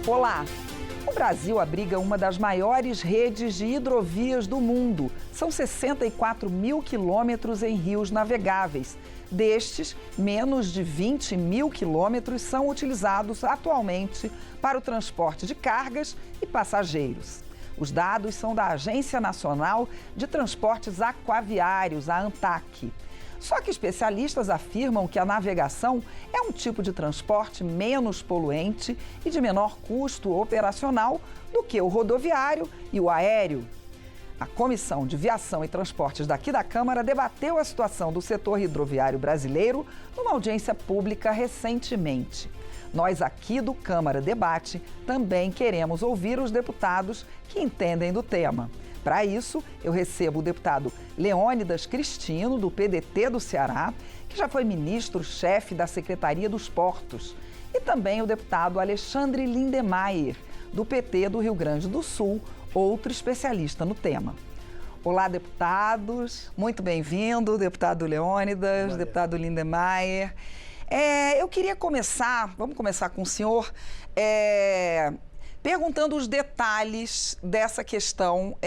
Olá! O Brasil abriga uma das maiores redes de hidrovias do mundo. São 64 mil quilômetros em rios navegáveis. Destes, menos de 20 mil quilômetros são utilizados atualmente para o transporte de cargas e passageiros. Os dados são da Agência Nacional de Transportes Aquaviários, a ANTAQ. Só que especialistas afirmam que a navegação é um tipo de transporte menos poluente e de menor custo operacional do que o rodoviário e o aéreo. A Comissão de Viação e Transportes daqui da Câmara debateu a situação do setor hidroviário brasileiro numa audiência pública recentemente. Nós aqui do Câmara Debate também queremos ouvir os deputados que entendem do tema. Para isso, eu recebo o deputado Leônidas Cristino, do PDT do Ceará, que já foi ministro-chefe da Secretaria dos Portos, e também o deputado Alexandre Lindemeyer, do PT do Rio Grande do Sul, outro especialista no tema. Olá, deputados, muito bem-vindo, deputado Leônidas, deputado Lindemeyer. Eu queria vamos começar com o senhor, perguntando os detalhes dessa questão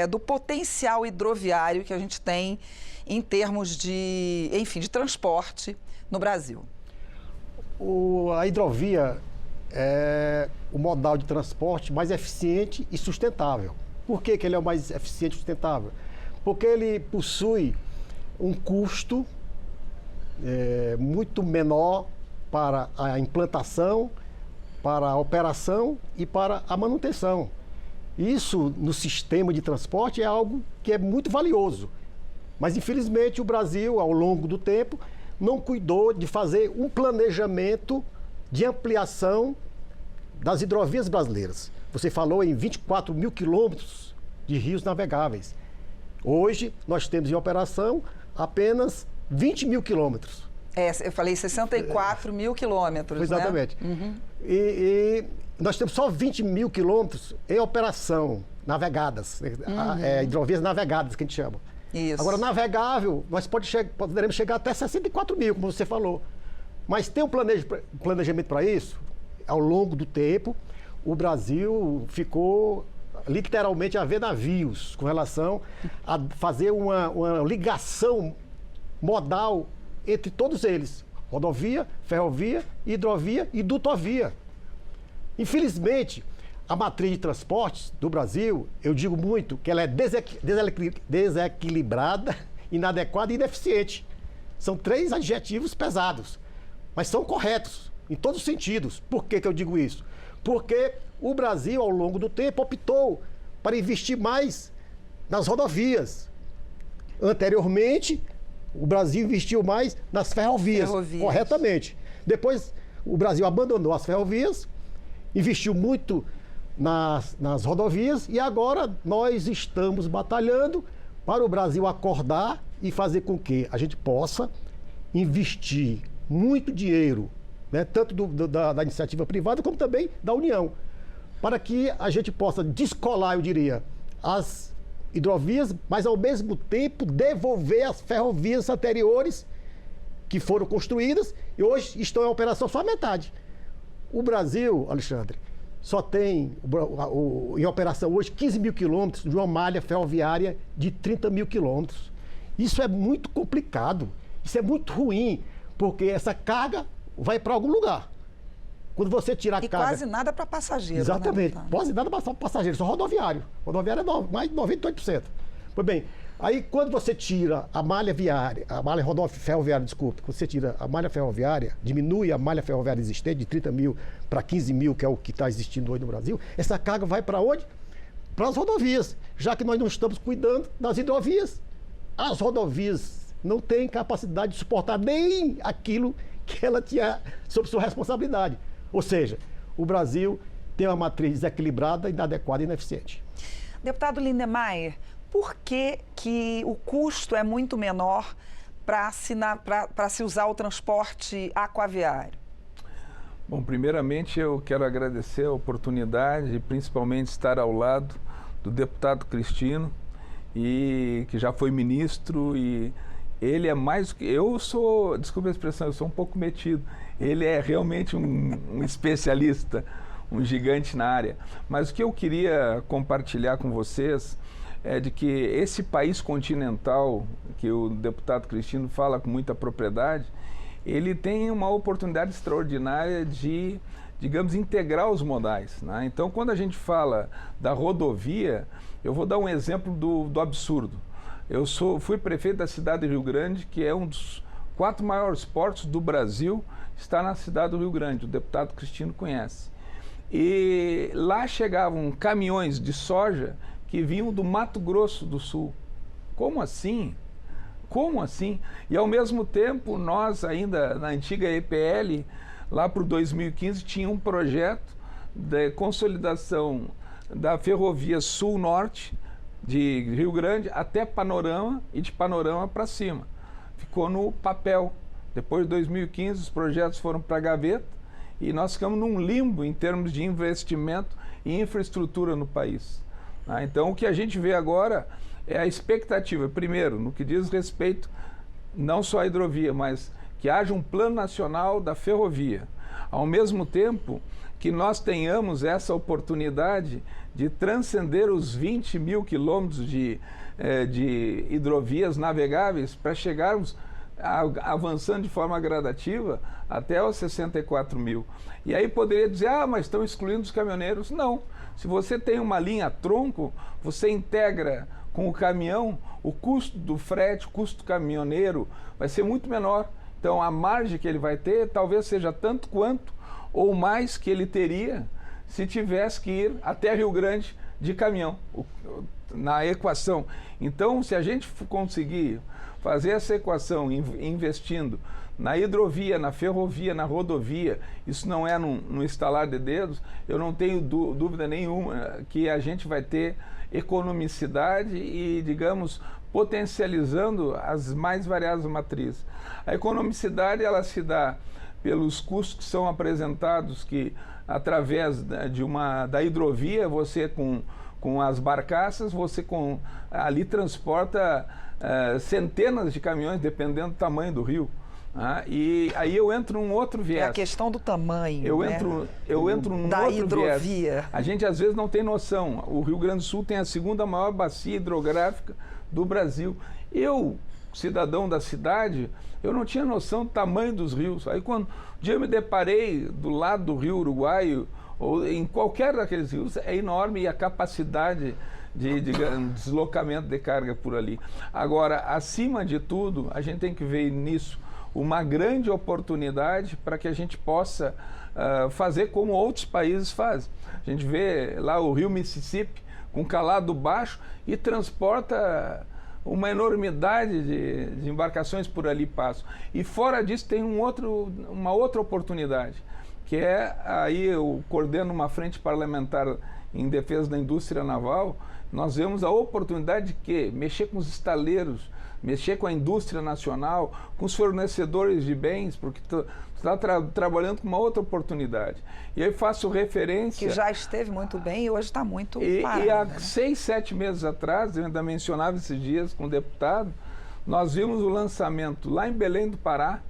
do potencial hidroviário que a gente tem em termos de transporte no Brasil. A hidrovia é o modal de transporte mais eficiente e sustentável. Por que ele é o mais eficiente e sustentável? Porque ele possui um custo muito menor para a implantação, para a operação e para a manutenção. Isso, no sistema de transporte, é algo que é muito valioso. Mas, infelizmente, o Brasil, ao longo do tempo, não cuidou de fazer um planejamento de ampliação das hidrovias brasileiras. Você falou em 24 mil quilômetros de rios navegáveis. Hoje, nós temos em operação apenas 20 mil quilômetros. Eu falei 64 mil quilômetros, exatamente. Né? Uhum. E nós temos só 20 mil quilômetros em operação, navegadas, hidrovias navegadas, que a gente chama. Isso. Agora, navegável, nós poderemos chegar até 64 mil, como você falou. Mas tem um planejamento para isso? Ao longo do tempo, o Brasil ficou literalmente a ver navios com relação a fazer uma ligação modal entre todos eles, rodovia, ferrovia, hidrovia e dutovia. Infelizmente, a matriz de transportes do Brasil, eu digo muito que ela é desequilibrada, inadequada e ineficiente. São 3 adjetivos pesados, mas são corretos em todos os sentidos. Por que eu digo isso? Porque o Brasil, ao longo do tempo, optou para investir mais nas rodovias. Anteriormente, o Brasil investiu mais nas ferrovias, corretamente. Depois, o Brasil abandonou as ferrovias, investiu muito nas rodovias e agora nós estamos batalhando para o Brasil acordar e fazer com que a gente possa investir muito dinheiro, né, tanto da iniciativa privada como também da União, para que a gente possa descolar, eu diria, as hidrovias, mas ao mesmo tempo devolver as ferrovias anteriores que foram construídas e hoje estão em operação só a metade. O Brasil, Alexandre, só tem em operação hoje 15 mil quilômetros de uma malha ferroviária de 30 mil quilômetros. Isso é muito complicado, isso é muito ruim, porque essa carga vai para algum lugar. Quando você tira a carga... E quase nada para passageiro. Exatamente, né? quase nada para passageiro, só rodoviário. Rodoviário é mais de 98%. Pois bem, aí quando você tira a malha ferroviária, desculpe, quando você tira a malha ferroviária, diminui a malha ferroviária existente de 30 mil para 15 mil, que é o que está existindo hoje no Brasil, essa carga vai para onde? Para as rodovias, já que nós não estamos cuidando das hidrovias. As rodovias não têm capacidade de suportar nem aquilo que ela tinha sob sua responsabilidade. Ou seja, o Brasil tem uma matriz desequilibrada, inadequada e ineficiente. Deputado Lindemeyer, por que o custo é muito menor para se usar o transporte aquaviário? Bom, primeiramente eu quero agradecer a oportunidade, principalmente estar ao lado do deputado Cristino, que já foi ministro, e ele é mais do que... Eu sou, desculpa a expressão, eu sou um pouco metido. Ele é realmente um especialista, um gigante na área. Mas o que eu queria compartilhar com vocês é de que esse país continental, que o deputado Cristino fala com muita propriedade, ele tem uma oportunidade extraordinária de, digamos, integrar os modais, né? Então, quando a gente fala da rodovia, eu vou dar um exemplo do absurdo. Fui prefeito da cidade de Rio Grande, que é um dos 4 maiores portos do Brasil, está na cidade do Rio Grande, o deputado Cristino conhece. E lá chegavam caminhões de soja que vinham do Mato Grosso do Sul. Como assim? Como assim? E ao mesmo tempo, nós ainda na antiga EPL, lá para o 2015, tinha um projeto de consolidação da ferrovia Sul-Norte de Rio Grande até Panorama e de Panorama para cima. Ficou no papel. Depois de 2015, os projetos foram para a gaveta e nós ficamos num limbo em termos de investimento e infraestrutura no país. Então, o que a gente vê agora é a expectativa, primeiro, no que diz respeito não só à hidrovia, mas que haja um plano nacional da ferrovia. Ao mesmo tempo que nós tenhamos essa oportunidade de transcender os 20 mil quilômetros de hidrovias navegáveis para chegarmos avançando de forma gradativa até os 64 mil. E aí poderia dizer, mas estão excluindo os caminhoneiros. Não. Se você tem uma linha tronco, você integra com o caminhão, o custo do frete, o custo do caminhoneiro vai ser muito menor. Então a margem que ele vai ter talvez seja tanto quanto ou mais que ele teria se tivesse que ir até Rio Grande de caminhão, na equação. Então, se a gente conseguir fazer essa equação investindo na hidrovia, na ferrovia, na rodovia, isso não é num estalar de dedos, eu não tenho dúvida nenhuma que a gente vai ter economicidade e, digamos, potencializando as mais variadas matrizes. A economicidade, ela se dá pelos custos que são apresentados, que através da hidrovia, você com as barcaças, você ali transporta centenas de caminhões, dependendo do tamanho do rio. E aí eu entro num outro viés. É a questão do tamanho, eu entro num da outro hidrovia. Viés. A gente às vezes não tem noção. O Rio Grande do Sul tem a 2ª maior bacia hidrográfica do Brasil. Eu, cidadão da cidade, eu não tinha noção do tamanho dos rios. Aí quando um dia eu me deparei do lado do Rio Uruguai, ou em qualquer daqueles rios, é enorme, e a capacidade de deslocamento de carga por ali. Agora, acima de tudo, a gente tem que ver nisso uma grande oportunidade para que a gente possa fazer como outros países fazem. A gente vê lá o rio Mississippi com calado baixo e transporta uma enormidade de embarcações por ali passam. E fora disso tem uma outra oportunidade, que é, aí eu coordeno uma frente parlamentar em defesa da indústria naval. Nós vemos a oportunidade de quê? Mexer com os estaleiros, mexer com a indústria nacional, com os fornecedores de bens, porque está trabalhando com uma outra oportunidade. E aí faço referência... Que já esteve muito bem e hoje está muito parado. E há 6, 7 meses atrás, eu ainda mencionava esses dias com o deputado, nós vimos o lançamento lá em Belém do Pará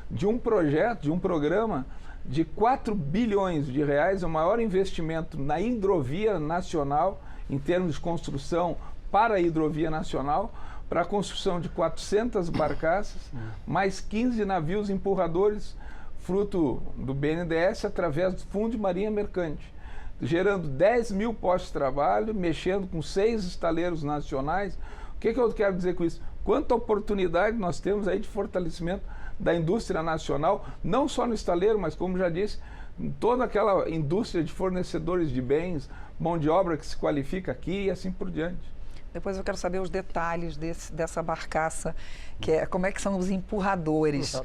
de um projeto, de um programa de 4 bilhões de reais, o maior investimento na hidrovia nacional, em termos de construção para a hidrovia nacional, para a construção de 400 barcaças, mais 15 navios empurradores, fruto do BNDES, através do Fundo de Marinha Mercante, gerando 10 mil postos de trabalho, mexendo com 6 estaleiros nacionais. O que eu quero dizer com isso? Quanta oportunidade nós temos aí de fortalecimento da indústria nacional, não só no estaleiro, mas, como já disse, toda aquela indústria de fornecedores de bens, mão de obra que se qualifica aqui e assim por diante. Depois eu quero saber os detalhes dessa barcaça, como é que são os empurradores.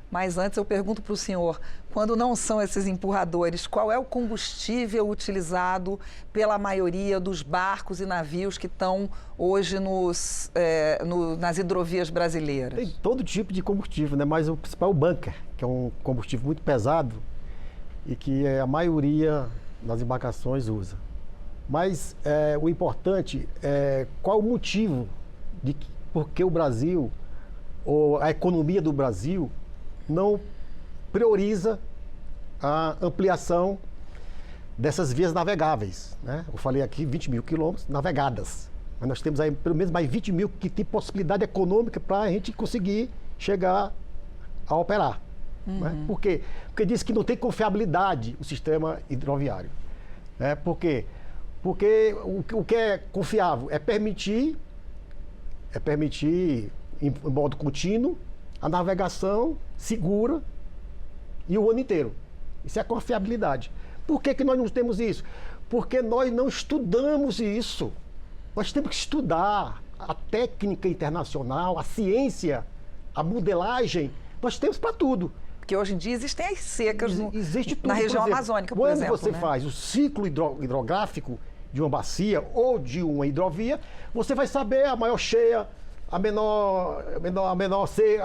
Mas antes eu pergunto para o senhor, quando não são esses empurradores, qual é o combustível utilizado pela maioria dos barcos e navios que estão hoje nas hidrovias brasileiras? Tem todo tipo de combustível, né? Mas o principal é o bunker, que é um combustível muito pesado e que a maioria das embarcações usa. Mas o importante é qual o motivo de por que o Brasil, ou a economia do Brasil, não prioriza a ampliação dessas vias navegáveis, né? Eu falei aqui 20 mil quilômetros navegadas. Mas nós temos aí pelo menos mais 20 mil que tem possibilidade econômica para a gente conseguir chegar a operar. Né? Por quê? Porque diz que não tem confiabilidade o sistema hidroviário. Né? Por quê? Porque o que é confiável é permitir em modo contínuo a navegação segura e o ano inteiro. Isso é confiabilidade. Por que nós não temos isso? Porque nós não estudamos isso. Nós temos que estudar a técnica internacional, a ciência, a modelagem. Nós temos para tudo. Porque hoje em dia existem as secas Existe tudo, na região por exemplo, amazônica, por exemplo. Quando você faz o ciclo hidrográfico de uma bacia ou de uma hidrovia, você vai saber a maior cheia, a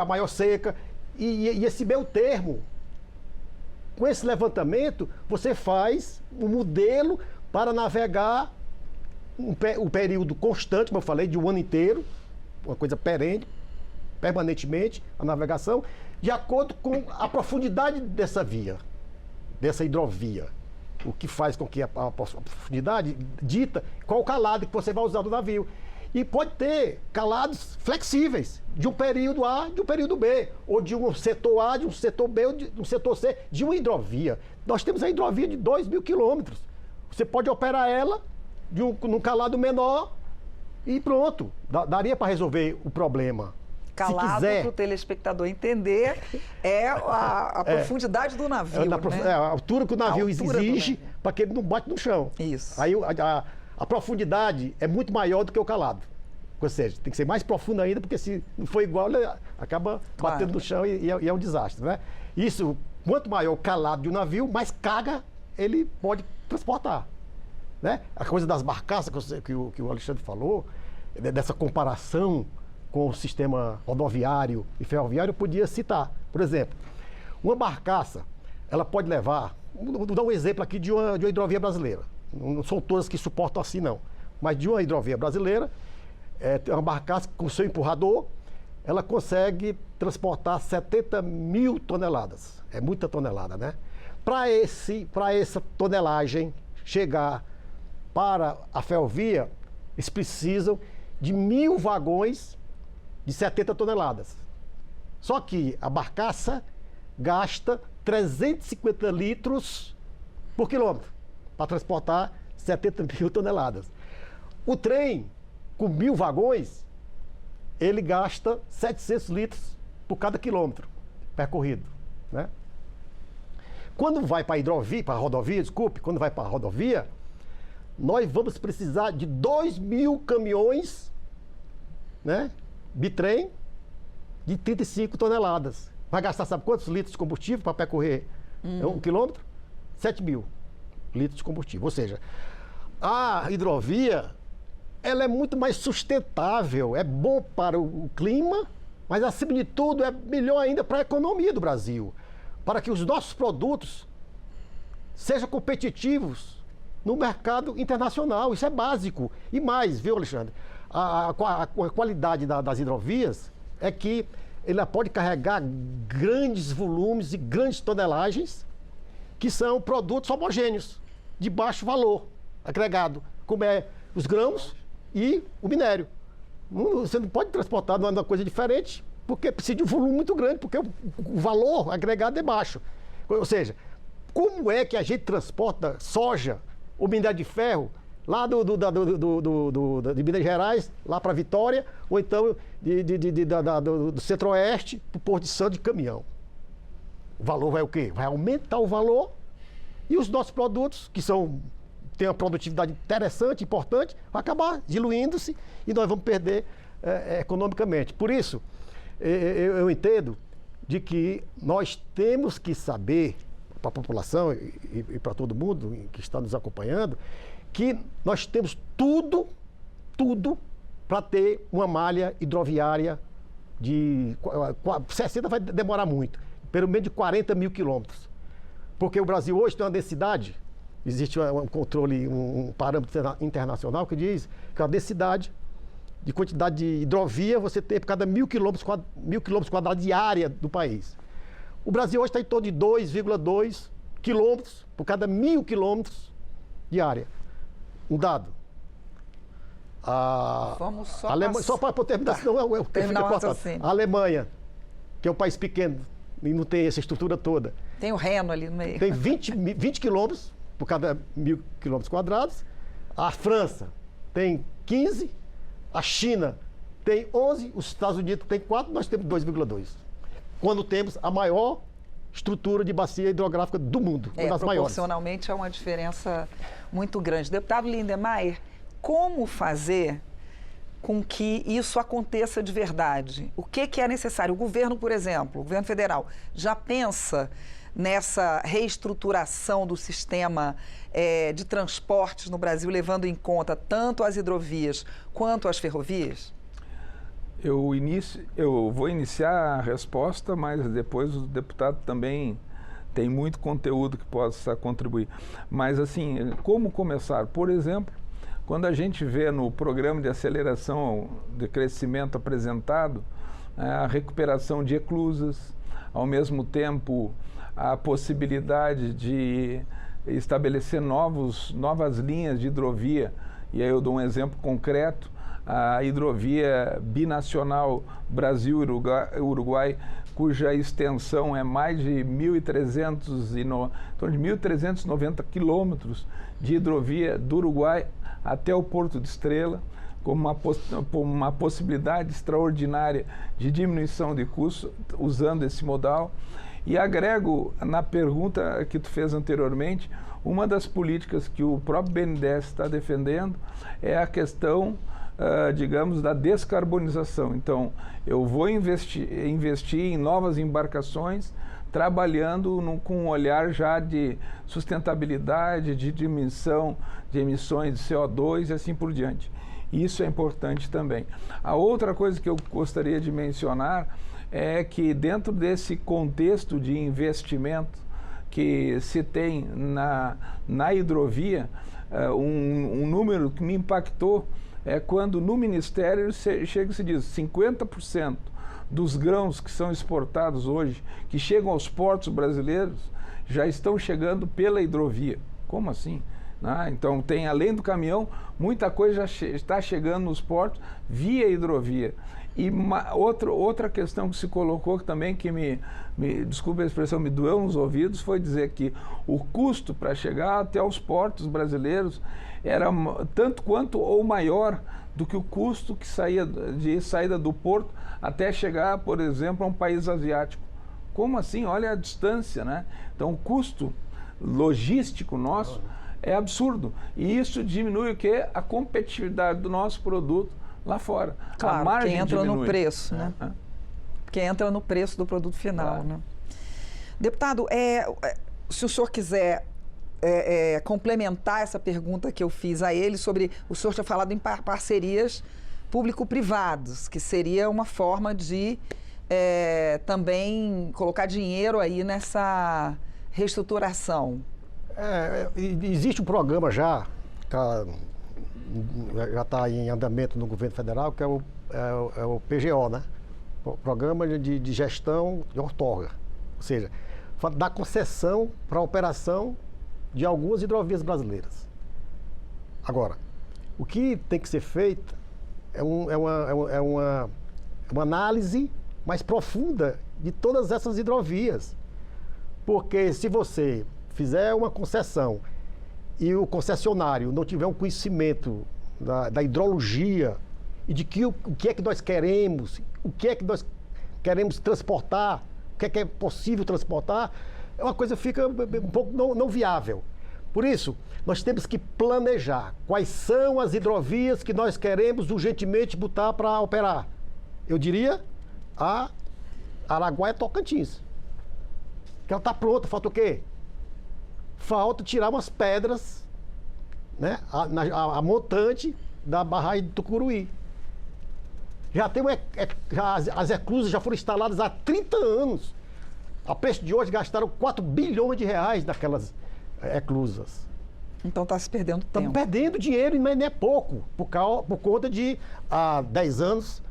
maior seca e esse meio termo. Com esse levantamento, você faz um modelo para navegar um período constante, como eu falei, de um ano inteiro, uma coisa perene, permanentemente, a navegação, de acordo com a profundidade dessa via, dessa hidrovia. O que faz com que a profundidade dita qual o calado que você vai usar no navio. E pode ter calados flexíveis, de um período A, de um período B, ou de um setor A, de um setor B, ou de um setor C, de uma hidrovia. Nós temos a hidrovia de 2 mil quilômetros. Você pode operar ela num calado menor e pronto. Daria para resolver o problema. Calado para o telespectador entender é a profundidade do navio. É a altura que o navio exige para que ele não bate no chão. Isso. Aí a profundidade é muito maior do que o calado. Ou seja, tem que ser mais profundo ainda, porque se não for igual, ele acaba batendo no chão e é um desastre. Né? Isso, quanto maior o calado de um navio, mais carga ele pode transportar. Né? A coisa das barcaças que o Alexandre falou, dessa comparação com o sistema rodoviário e ferroviário, eu podia citar. Por exemplo, uma barcaça, ela pode levar, vou dar um exemplo aqui de uma hidrovia brasileira. Não são todas que suportam assim, não. Mas de uma hidrovia brasileira, uma barcaça com seu empurrador, ela consegue transportar 70 mil toneladas. É muita tonelada, né? Para essa tonelagem chegar para a ferrovia, eles precisam de 1.000 vagões de 70 toneladas. Só que a barcaça gasta 350 litros por quilômetro para transportar 70 mil toneladas. O trem, com 1.000 vagões, ele gasta 700 litros por cada quilômetro percorrido. Né? Quando vai para a rodovia, quando vai para a rodovia, nós vamos precisar de 2.000 caminhões, né, bitrem, de 35 toneladas. Vai gastar, sabe quantos litros de combustível para percorrer 1 quilômetro? 7.000 litros de combustível. Ou seja, a hidrovia, ela é muito mais sustentável, é bom para o clima, mas acima de tudo é melhor ainda para a economia do Brasil, para que os nossos produtos sejam competitivos no mercado internacional. Isso é básico. E mais, viu, Alexandre? A qualidade das hidrovias é que ela pode carregar grandes volumes e grandes tonelagens, que são produtos homogêneos, de baixo valor agregado, como é os grãos e o minério. Você não pode transportar numa coisa diferente, porque precisa de um volume muito grande, porque o valor agregado é baixo. Ou seja, como é que a gente transporta soja ou minério de ferro lá de Minas Gerais, lá para Vitória, ou então do Centro-Oeste para o Porto de Santos de caminhão? O valor vai o quê? Vai aumentar o valor e os nossos produtos, que têm uma produtividade interessante, importante, vai acabar diluindo-se e nós vamos perder economicamente. Por isso, eu entendo de que nós temos que saber, para a população e para todo mundo que está nos acompanhando, que nós temos tudo para ter uma malha hidroviária de 60 vai demorar muito, pelo menos de 40 mil quilômetros. Porque o Brasil hoje tem uma densidade, existe um controle, um parâmetro internacional que diz que a densidade de quantidade de hidrovia você tem por cada 1.000 quilômetros quadrados de área do país. O Brasil hoje está em torno de 2,2 quilômetros por cada 1.000 quilômetros diária. Um dado. Vamos só só para terminar, senão terminar o raciocínio. A Alemanha, que é um país pequeno e não tem essa estrutura toda. Tem o Reno ali no meio. Tem 20 quilômetros por cada 1.000 quilômetros quadrados. A França tem 15, a China tem 11, os Estados Unidos tem 4, nós temos 2,2. Quando temos a maior estrutura de bacia hidrográfica do mundo, uma das maiores. Proporcionalmente é uma diferença muito grande. Deputado Lindemeyer, como fazer com que isso aconteça de verdade? O que é necessário? O governo, por exemplo, o governo federal, já pensa nessa reestruturação do sistema de transportes no Brasil, levando em conta tanto as hidrovias quanto as ferrovias? Eu vou iniciar a resposta, mas depois o deputado também tem muito conteúdo que possa contribuir. Mas, assim, como começar? Por exemplo, quando a gente vê no programa de aceleração de crescimento apresentado, a recuperação de eclusas, ao mesmo tempo a possibilidade de estabelecer novas linhas de hidrovia, e aí eu dou um exemplo concreto, a hidrovia binacional Brasil-Uruguai, cuja extensão é mais de 1.390 quilômetros de hidrovia do Uruguai até o Porto de Estrela, como uma possibilidade extraordinária de diminuição de custos usando esse modal. E agrego na pergunta que tu fez anteriormente, uma das políticas que o próprio BNDES está defendendo é a questão, digamos, da descarbonização. Então, eu vou investir em novas embarcações, trabalhando com um olhar já de sustentabilidade, de diminuição de emissões de CO2 e assim por diante. Isso é importante também. A outra coisa que eu gostaria de mencionar é que dentro desse contexto de investimento que se tem na hidrovia, um número que me impactou é quando no Ministério chega e se diz 50% dos grãos que são exportados hoje, que chegam aos portos brasileiros, já estão chegando pela hidrovia. Como assim? Então, tem, além do caminhão, muita coisa já está chegando nos portos via hidrovia. E outra questão que se colocou também, que desculpe a expressão, me doeu nos ouvidos, foi dizer que o custo para chegar até os portos brasileiros era tanto quanto ou maior do que o custo que de saída do porto até chegar, por exemplo, a um país asiático. Como assim? Olha a distância, né? Então, o custo logístico nosso é absurdo. E isso diminui o quê? A competitividade do nosso produto lá fora. Claro, a margem que entra diminui. no preço, né? Que entra no preço do produto final, Claro. né? Deputado, se o senhor quiser complementar essa pergunta que eu fiz a ele sobre, o senhor tinha falado em parcerias público-privados, que seria uma forma de também colocar dinheiro aí nessa reestruturação. Existe um programa já está em andamento no governo federal, que é o PGO, né? O Programa de Gestão de Outorga. Ou seja, dar concessão para a operação de algumas hidrovias brasileiras. Agora, o que tem que ser feito é uma análise mais profunda de todas essas hidrovias. Porque se você fizer uma concessão e o concessionário não tiver um conhecimento da hidrologia e de o que é que nós queremos, o que é que nós queremos transportar, o que é possível transportar, é uma coisa que fica um pouco não viável. Por isso, nós temos que planejar quais são as hidrovias que nós queremos urgentemente botar para operar. Eu diria a Araguaia-Tocantins. Que ela está pronta, falta o quê? Falta tirar umas pedras, né, a montante da barragem de Tucuruí. Já tem as eclusas já foram instaladas há 30 anos. A preço de hoje gastaram 4 bilhões de reais naquelas eclusas. Então está se perdendo tempo. Estamos perdendo dinheiro, mas não é pouco, por conta de há 10 anos,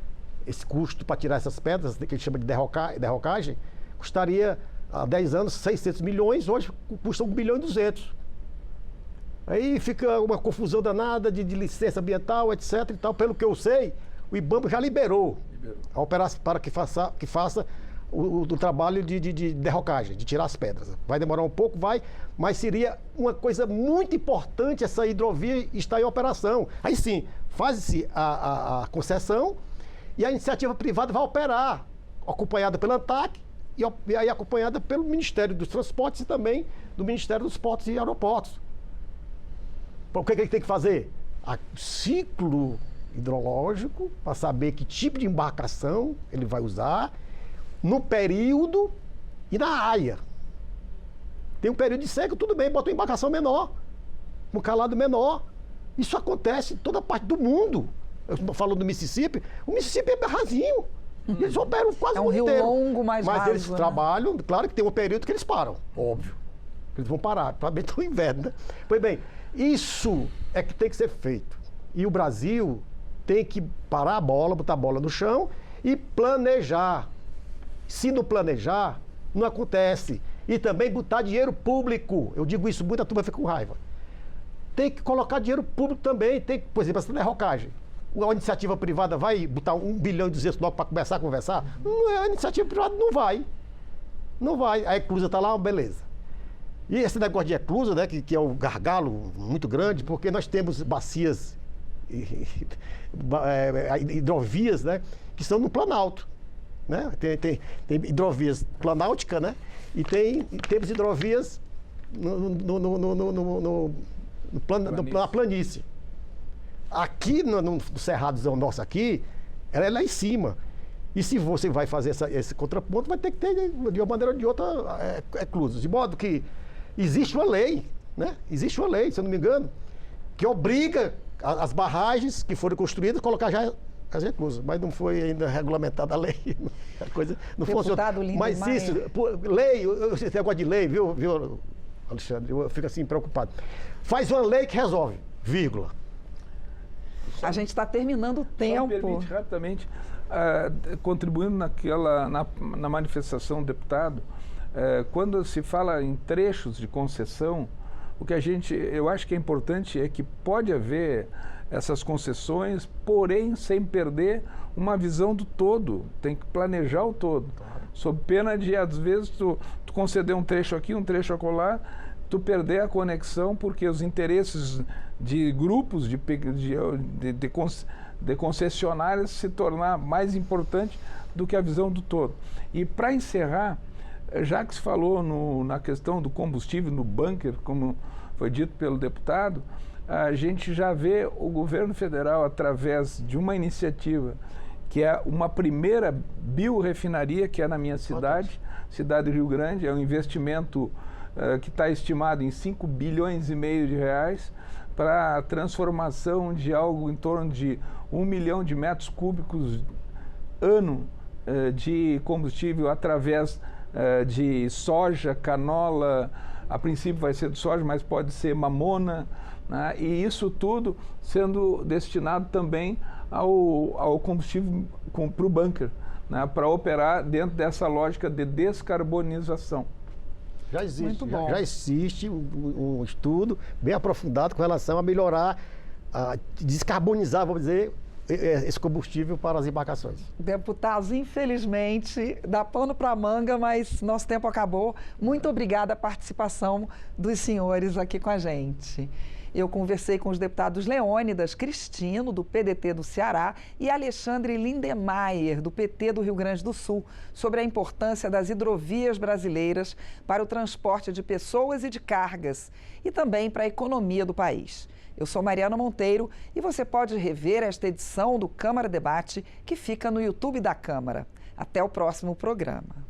esse custo para tirar essas pedras, que a gente chama de derrocagem, custaria há 10 anos 600 milhões, hoje custa 1 bilhão e 200. Aí fica uma confusão danada de licença ambiental, etc. e tal. Pelo que eu sei, o IBAMA já liberou a operação para que faça o trabalho de derrocagem, de tirar as pedras. Vai demorar um pouco, mas seria uma coisa muito importante essa hidrovia estar em operação. Aí sim, faz-se a concessão e a iniciativa privada vai operar, acompanhada pela ANTAC e aí acompanhada pelo Ministério dos Transportes e também do Ministério dos Portos e Aeroportos. O que ele tem que fazer? Ciclo hidrológico, para saber que tipo de embarcação ele vai usar, no período e na área. Tem um período de seca, tudo bem, bota uma embarcação menor, um calado menor. Isso acontece em toda parte do mundo. Eu falo do Mississippi, o Mississippi é rasinho. Eles operam quase o mundo inteiro. É um rio longo, mais raso. Mas eles trabalham, claro que tem um período que eles param, óbvio. Eles vão parar, provavelmente no inverno, né? Pois bem, isso é que tem que ser feito. E o Brasil tem que parar a bola, botar a bola no chão e planejar. Se não planejar, não acontece. E também botar dinheiro público. Eu digo isso, muita turma fica com raiva. Tem que colocar dinheiro público também. Tem, por exemplo, essa derrocagem. A iniciativa privada vai botar 1 bilhão e 200 logo para começar a conversar? Não, a iniciativa privada não vai. Não vai. A eclusa está lá, beleza. E esse negócio de eclusa, né, que é um gargalo muito grande, porque nós temos bacias, hidrovias, né, que são no Planalto. Né? Tem hidrovias planáuticas, né? E temos hidrovias na planície. Aqui no Cerradozão nosso aqui, ela é lá em cima. E se você vai fazer esse contraponto, vai ter que ter, de uma maneira ou de outra, eclusas. De modo que existe uma lei, né? Existe uma lei, se eu não me engano, que obriga as barragens que foram construídas a colocar já as reclusas, mas não foi ainda regulamentada a lei. A coisa não funciona. Mas isso, lei, esse negócio de lei, viu, Alexandre? Eu fico assim preocupado. Faz uma lei que resolve, vírgula. A gente está terminando o tempo. Só me permite rapidamente, contribuindo na manifestação do deputado, quando se fala em trechos de concessão, o que eu acho que é importante é que pode haver essas concessões, porém sem perder uma visão do todo. Tem que planejar o todo. Claro. Sob pena de, às vezes, tu conceder um trecho aqui, um trecho acolá, tu perder a conexão porque os interesses de grupos de concessionárias se tornar mais importante do que a visão do todo. E para encerrar, já que se falou na questão do combustível no bunker, como foi dito pelo deputado, a gente já vê o governo federal, através de uma iniciativa que é uma primeira biorefinaria, que é na minha cidade, cidade de Rio Grande, é um investimento que está estimado em 5 bilhões e meio de reais para a transformação de algo em torno de 1 milhão de metros cúbicos ano de combustível através de soja, canola, a princípio vai ser de soja, mas pode ser mamona, né? E isso tudo sendo destinado também ao combustível para o bunker, né? Para operar dentro dessa lógica de descarbonização. Já existe um estudo bem aprofundado com relação a melhorar, a descarbonizar, vamos dizer, esse combustível para as embarcações. Deputados, infelizmente, dá pano para manga, mas nosso tempo acabou. Muito obrigada a participação dos senhores aqui com a gente. Eu conversei com os deputados Leônidas Cristino, do PDT do Ceará, e Alexandre Lindemeyer, do PT do Rio Grande do Sul, sobre a importância das hidrovias brasileiras para o transporte de pessoas e de cargas, e também para a economia do país. Eu sou Mariana Monteiro e você pode rever esta edição do Câmara Debate, que fica no YouTube da Câmara. Até o próximo programa.